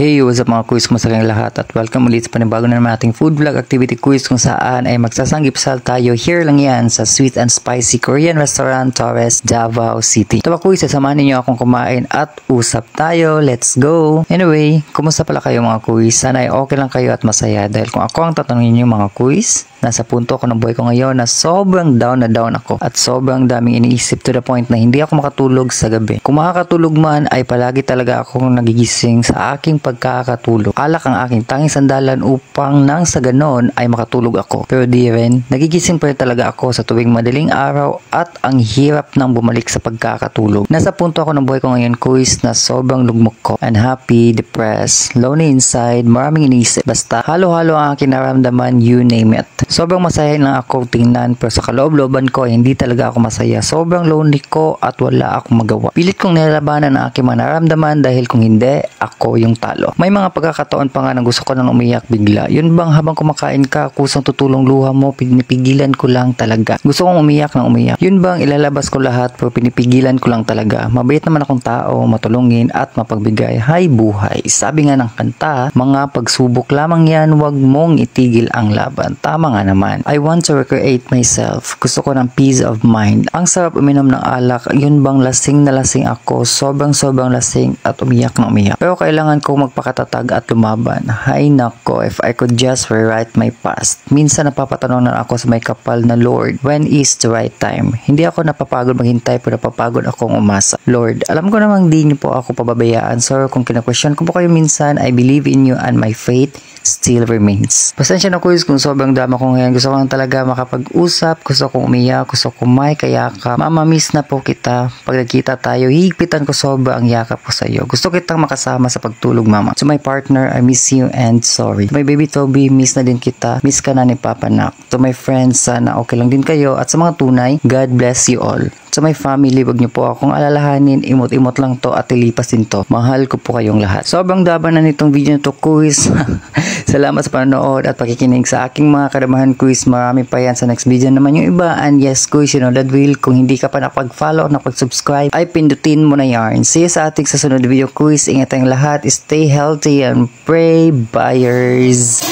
Hey, what's up mga quiz? Kumusta kayong lahat? At welcome ulit sa panibago na naman ating food vlog activity quiz kung saan ay magsasanggipsal tayo here lang yan sa Sweet and Spicy Korean Restaurant, Torres, Davao City. Ito ba quiz, samahan niyo akong kumain at usap tayo. Let's go! Anyway, kumusta pala kayo mga quiz? Sana ay okay lang kayo at masaya dahil kung ako ang tatanungin niyo mga quiz, nasa punto ako ng buhay ko ngayon na sobrang down na down ako at sobrang daming iniisip to the point na hindi ako makatulog sa gabi. Kung makakatulog man ay palagi talaga akong nagigising sa aking pagkakatulog. Alak ang aking tanging sandalan upang nang sa ganon ay makatulog ako. Pero di rin, nagigising pa rin talaga ako sa tuwing madaling araw at ang hirap nang bumalik sa pagkakatulog. Nasa punto ako ng buhay ko ngayon quiz na sobrang lugmok ko. Unhappy, depressed, lonely inside, maraming iniisip. Basta halo-halo ang aking naramdaman, you name it. Sobrang masaya lang ako tingnan pero sa kaloob-looban ko hindi talaga ako masaya. Sobrang lonely ko at wala akong magawa. Pilit kong nilalabanan ang aking mga naramdaman dahil kung hindi, ako yung talo. May mga pagkakataon pa nga na gusto ko nang umiyak bigla. Yun bang habang kumakain ka, kusang tutulong luha mo, pinipigilan ko lang talaga. Gusto kong umiyak nang umiyak. Yun bang ilalabas ko lahat pero pinipigilan ko lang talaga. Mabait naman akong tao, matulungin at mapagbigay. Hay buhay. Sabi nga ng kanta, mga pagsubok lamang yan, wag mong itigil ang laban. Tama nga naman. I want to recreate myself. Gusto ko ng peace of mind. Ang sarap uminom ng alak. Yun bang lasing na lasing ako. Sobrang lasing at umiyak na umiyak. Pero kailangan ko magpakatatag at lumaban. Hay nako, if I could just rewrite my past. Minsan napapatanong na ako sa may kapal na Lord, when is the right time? Hindi ako napapagod maghintay pero napapagod akong umasa. Lord, alam ko namang di niyo po ako pababayaan. So kung kina-question ko po kayo minsan, I believe in you and my faith still remains. Pasensya na quiz kung sobrang drama ko ngayon. Gusto ko lang talaga makapag-usap. Gusto kong umiyak. Gusto kong may kayakap. Mama, miss na po kita. Pag nagkita tayo, higpitan ko sobra ang yakap ko sa iyo. Gusto kitang makasama sa pagtulog, mama. To my partner, I miss you and sorry. To my baby Toby, miss na din kita. Miss ka na ni Papa Nak. To my friends, sana okay lang din kayo. At sa mga tunay, God bless you all. Sa my family, wag niyo po akong alalahanin, imot-imot lang to at ilipas din to. Mahal ko po kayong lahat. Sobrang daban na nitong video na to quiz. Salamat sa panonood at pakikinig sa aking mga kadamahan quiz. Marami pa yan sa next video naman yung iba. And yes quiz, you know that will. Kung hindi ka pa nakapag-follow o nakapag-subscribe, ay pindutin mo na yarn. See you sa ating susunod video quiz. Ingat tayong lahat. Stay healthy and pray buyers.